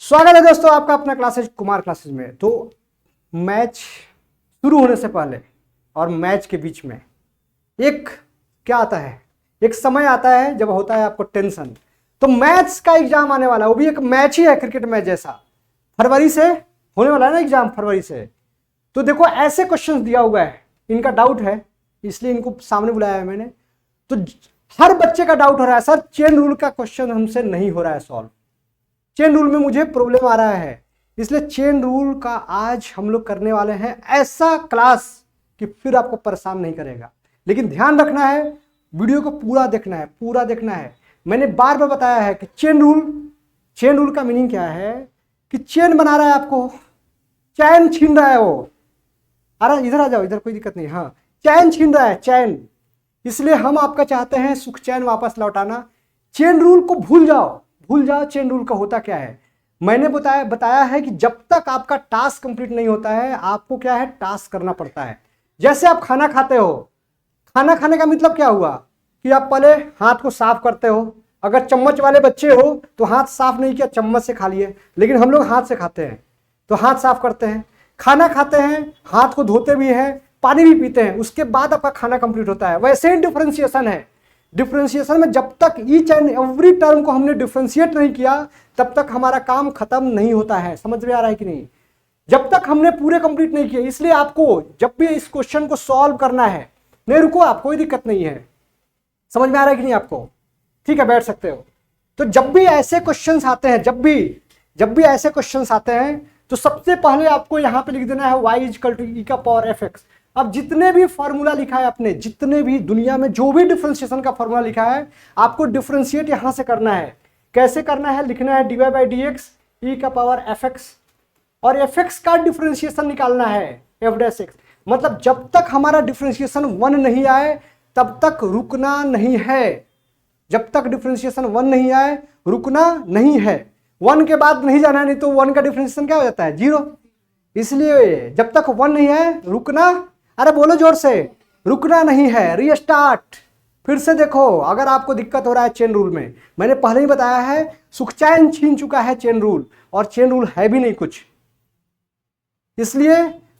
स्वागत है दोस्तों आपका अपना क्लासेज कुमार क्लासेज में। तो मैच शुरू होने से पहले और मैच के बीच में एक क्या आता है, एक समय आता है जब होता है आपको टेंशन। तो मैथ्स का एग्जाम आने वाला है, वो भी एक मैच ही है, क्रिकेट मैच जैसा। फरवरी से होने वाला है ना एग्जाम, फरवरी से। तो देखो ऐसे क्वेश्चंस दिया हुआ है, इनका डाउट है इसलिए इनको सामने बुलाया है मैंने। तो हर बच्चे का डाउट हो रहा है, सर चेन रूल का क्वेश्चन हमसे नहीं हो रहा है सॉल्व, चेन रूल में मुझे प्रॉब्लम आ रहा है। इसलिए चेन रूल का आज हम लोग करने वाले हैं ऐसा क्लास कि फिर आपको परेशान नहीं करेगा। लेकिन ध्यान रखना है, वीडियो को पूरा देखना है, पूरा देखना है। मैंने बार बार बताया है कि चेन रूल का मीनिंग क्या है कि चेन बना रहा है आपको, चैन छीन रहा है वो। अरे इधर आ जाओ, इधर कोई दिक्कत नहीं। हाँ, चैन छीन रहा है, चैन। इसलिए हम आपका चाहते हैं सुख चैन वापस लौटाना। चेन रूल को भूल जाओ, भूल जाओ चेन रूल का होता क्या है। मैंने बताया है कि जब तक आपका टास्क कंप्लीट नहीं होता है आपको क्या है, टास्क करना पड़ता है। जैसे आप खाना खाते हो, खाना खाने का मतलब क्या हुआ कि आप पहले हाथ को साफ करते हो। अगर चम्मच वाले बच्चे हो तो हाथ साफ नहीं किया, चम्मच से खा लिए। लेकिन हम लोग हाथ से खाते हैं तो हाथ साफ करते हैं, खाना खाते हैं, हाथ को धोते भी हैं, पानी भी पीते हैं, उसके बाद आपका खाना कंप्लीट होता है। वैसे ही डिफरेंशिएशन है। डिफरेंशिएशन में जब तक ईच एंड एवरी टर्म को हमने डिफरेंशिएट नहीं किया तब तक हमारा काम खत्म नहीं होता है। समझ में आ रहा है कि नहीं? जब तक हमने पूरे कंप्लीट नहीं किए। इसलिए आपको जब भी इस क्वेश्चन को सॉल्व करना है, नहीं रुको आप, कोई दिक्कत नहीं है। समझ में आ रहा है कि नहीं आपको? ठीक है, बैठ सकते हो। तो जब भी ऐसे क्वेश्चंस आते हैं, जब भी ऐसे क्वेश्चंस आते हैं तो सबसे पहले आपको यहां पे लिख देना है y इक्वल टू ई का पावर एफ एक्स। अब जितने भी फॉर्मूला लिखा है आपने, जितने भी दुनिया में जो भी डिफरेंशिएशन का फॉर्मूला लिखा है आपको डिफरेंशिएट यहां से करना है। कैसे करना है? लिखना है dy by d x e का पावर एफ एक्स, और एफ एक्स का डिफरेंशिएशन निकालना है एफ डैश एक्स। मतलब जब तक हमारा डिफरेंशिएशन 1 नहीं आए तब तक रुकना नहीं है। जब तक डिफरेंशिएशन 1 नहीं आए रुकना नहीं है। 1 के बाद नहीं जाना है, नहीं तो 1 का डिफरेंशिएशन क्या हो जाता है? 0। इसलिए जब तक 1 नहीं है रुकना, अरे बोलो जोर से, रुकना नहीं है। रीस्टार्ट, फिर से देखो। अगर आपको दिक्कत हो रहा है चेन रूल में, मैंने पहले ही बताया है सुखचैन छीन चुका है चेन रूल, और चेन रूल है भी नहीं कुछ। इसलिए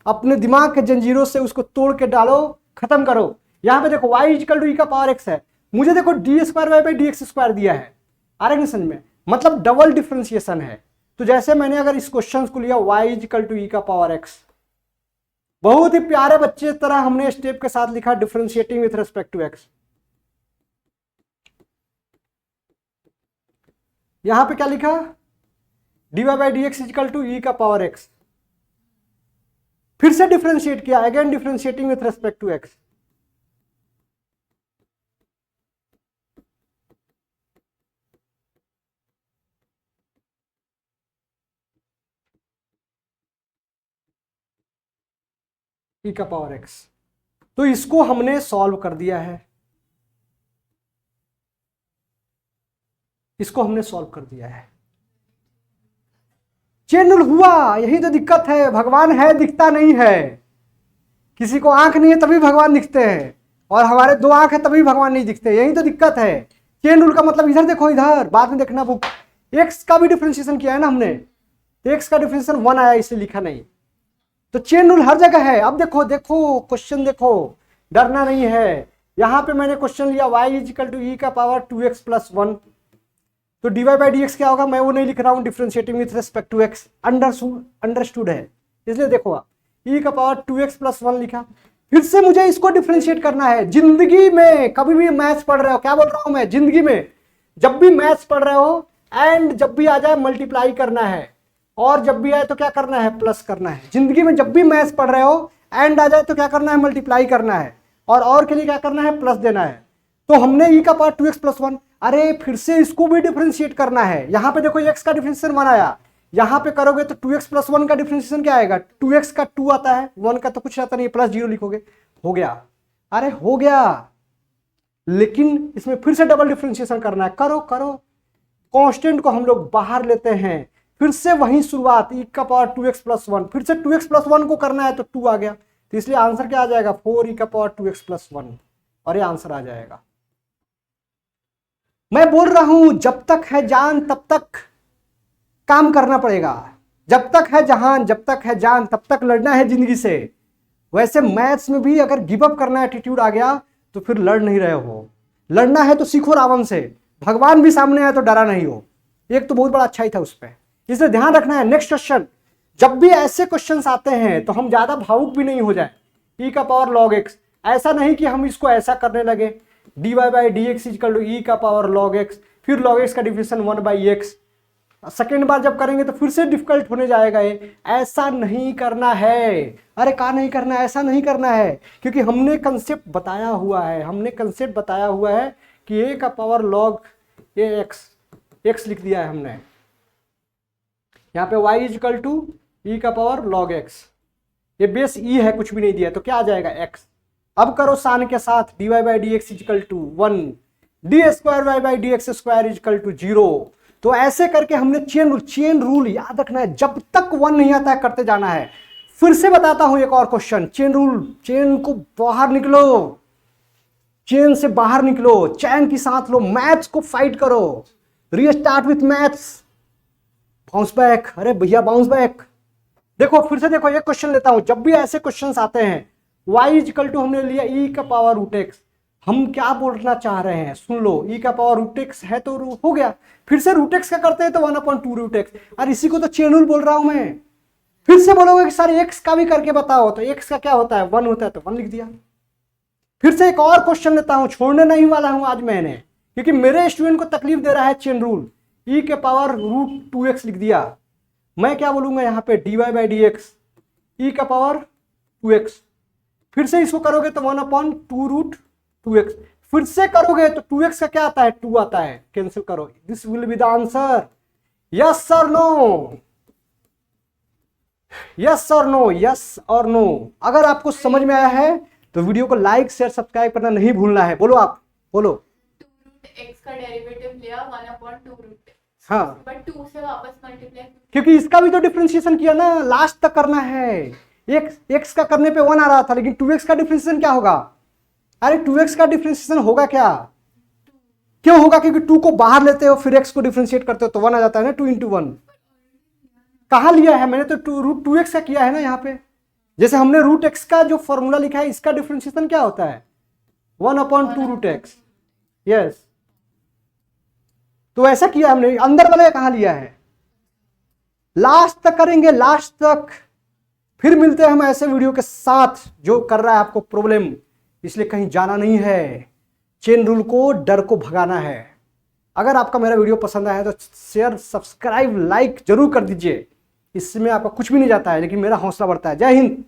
अपने दिमाग के जंजीरों से उसको तोड़ के डालो, खत्म करो। यहां पे देखो y इक्वल टू ई का पावर एक्स है, मुझे देखो d square y by d x square दिया है। आ रहा है समझ में? मतलब डबल डिफरेंशिएशन है। तो जैसे मैंने अगर इस क्वेश्चन को लिया y इक्वल टू ई का पावर एक्स, बहुत ही प्यारे बच्चे तरह हमने स्टेप के साथ लिखा differentiating with respect to x. यहां पे क्या लिखा? D y by d x equal to e का पावर एक्स। फिर से डिफरेंशिएट किया, again differentiating with respect to x. E का पावर एक्स। तो इसको हमने सॉल्व कर दिया है, इसको हमने सॉल्व कर दिया है। चेन रूल हुआ, यही तो दिक्कत है। भगवान है दिखता नहीं है। किसी को आंख नहीं है तभी भगवान दिखते हैं, और हमारे 2 आंख है तभी भगवान नहीं दिखते। यही तो दिक्कत है। चेन रूल का मतलब इधर देखो, इधर बाद में देखना। बुक एक्स का भी डिफरेंशिएशन किया है ना हमने, तो एक्स का डिफरेंशिएशन 1 आया, इसलिए लिखा नहीं। तो चेन रूल हर जगह है। अब देखो देखो क्वेश्चन देखो, डरना नहीं है। यहां पे मैंने क्वेश्चन लिया y इक्वल टू ई का पावर 2x प्लस 1। तो dy बाई डी एक्स क्या होगा मैं वो नहीं लिख रहा हूं, differentiating with respect to x। Understood है, इसलिए देखो आप e का पावर 2x प्लस 1 लिखा। फिर से मुझे इसको डिफरेंशिएट करना है। जिंदगी में कभी भी मैथ्स पढ़ रहे हो, क्या बोल रहा हूं मैं, जिंदगी में जब भी मैथ्स पढ़ रहे हो, एंड जब भी आ जाए मल्टीप्लाई करना है, और जब भी आए तो क्या करना है, प्लस करना है। जिंदगी में जब भी मैथ्स पढ़ रहे हो, एंड आ जाए तो क्या करना है, मल्टीप्लाई करना है, और के लिए क्या करना है, प्लस देना है। तो हमने ई का पावर 2x प्लस 1, अरे फिर से इसको भी डिफरेंशिएट करना है। यहां पे देखो x का डिफरेंशिएशन 1 आया, यहां पे करोगे तो 2x प्लस 1 का डिफरेंशिएशन क्या आएगा, 2x का 2 आता है, 1 का तो कुछ आता नहीं, प्लस 0 लिखोगे, हो गया। अरे हो गया, लेकिन इसमें फिर से डबल डिफरेंशिएशन करना है। करो करो, कांस्टेंट को हम लोग बाहर लेते हैं, फिर से वही शुरुआत, ई का पावर 2x प्लस 1, फिर से 2x प्लस 1 को करना है तो 2 आ गया। तो इसलिए आंसर क्या आ जाएगा, 4 ई का पावर 2x प्लस 1, और ये आंसर आ जाएगा। मैं बोल रहा हूं जब तक है जान तब तक काम करना पड़ेगा। जब तक है जहान, जब तक है जान, तब तक लड़ना है जिंदगी से। वैसे मैथ्स में भी अगर गिव अप करना एटीट्यूड आ गया तो फिर लड़ नहीं रहे हो। लड़ना है तो सीखो रावण से, भगवान भी सामने है तो डरा नहीं हो। एक तो बहुत बड़ा अच्छाई था उस पर, इसलिए ध्यान रखना है। नेक्स्ट क्वेश्चन, जब भी ऐसे क्वेश्चंस आते हैं तो हम ज्यादा भावुक भी नहीं हो जाए। e का पावर log x, ऐसा नहीं कि हम इसको ऐसा करने लगे dy by d x equal to e का पावर log x, फिर log x का डिफिनेशन 1 बाई एक्स। सेकेंड बार जब करेंगे तो फिर से डिफिकल्ट होने जाएगा ये। ऐसा नहीं करना है। अरे कहा नहीं करना है, ऐसा नहीं करना है, क्योंकि हमने कंसेप्ट बताया हुआ है। हमने कंसेप्ट बताया हुआ है कि a का पावर log x लिख दिया है हमने। यहाँ पे y इक्वल टू e का पावर log x, ये बेस e है, कुछ भी नहीं दिया, तो क्या आ जाएगा x। अब करो सान के साथ, dy by d x equal to 1, d square y by d x square equal to 0। तो ऐसे करके हमने चेन रूल याद रखना है, जब तक 1 नहीं आता है करते जाना है। फिर से बताता हूं एक और क्वेश्चन, चेन रूल, चेन को बाहर निकलो, चेन से बाहर निकलो, चैन की सांस लो, मैथ्स को फाइट करो, restart with maths, bounce back. अरे भैया बाउंस बैक। देखो फिर से देखो, एक क्वेश्चन लेता हूं, जब भी ऐसे क्वेश्चंस आते हैं, y इक्वल टू हमने लिया e का पावर रूट एक्स, हम क्या बोलना चाह रहे हैं सुन लो, e का पावर रूट एक्स है तो हो गया, फिर से रूट एक्स का करते हैं तो 1/2 रूट एक्स। और इसी को तो चेन रूल बोल रहा हूं मैं। फिर से बोलोगे कि सर x का भी करके बताओ, तो x का क्या होता है, 1 होता है, तो 1 लिख दिया। फिर से एक और क्वेश्चन लेता हूं, छोड़ने नहीं वाला हूं आज मैंने, क्योंकि मेरे स्टूडेंट को तकलीफ दे रहा है चेन रूल। e के पावर रूट 2x लिख दिया, मैं क्या बोलूंगा यहाँ पे dy by d x, e का पावर 2x। फिर से इसको करोगे तो 1/2 रूट 2x। फिर से करोगे तो 2x का क्या आता है, 2 आता है, कैंसिल करो। This will be the answer. Yes और नो, यस और नो, यस और नो। अगर आपको समझ में आया है तो वीडियो को लाइक शेयर सब्सक्राइब करना नहीं भूलना है। बोलो, आप बोलो। 2 रूट x का डेरिवेटिव लिया 1/2 रूट, हाँ, बट 2 से वापस मल्टीप्लाई, क्योंकि इसका भी तो डिफरेंशिएशन किया ना, लास्ट तक करना है। x का करने पे 1 आ रहा था, लेकिन 2x का डिफरेंशिएशन क्या होगा। अरे 2x का डिफरेंशिएशन होगा क्या, क्यों होगा, क्योंकि 2 को बाहर लेते हो फिर x को डिफरेंशिएट करते हो तो 1 आ जाता है ना। 2 × 1 कहाँ लिया है मैंने, तो रूट 2x का किया है ना यहाँ पे। जैसे हमने रूट x का जो फॉर्मूला लिखा है, इसका डिफरेंशिएशन क्या होता है, 1/2 रूट x। यस, तो ऐसा किया हमने, अंदर वाला कहाँ लिया है, लास्ट तक करेंगे, लास्ट तक। फिर मिलते हैं हम ऐसे वीडियो के साथ जो कर रहा है आपको प्रॉब्लम, इसलिए कहीं जाना नहीं है। चेन रूल को, डर को भगाना है। अगर आपका मेरा वीडियो पसंद आया तो शेयर सब्सक्राइब लाइक जरूर कर दीजिए, इसमें आपका कुछ भी नहीं जाता है, लेकिन मेरा हौसला बढ़ता है। जय हिंद।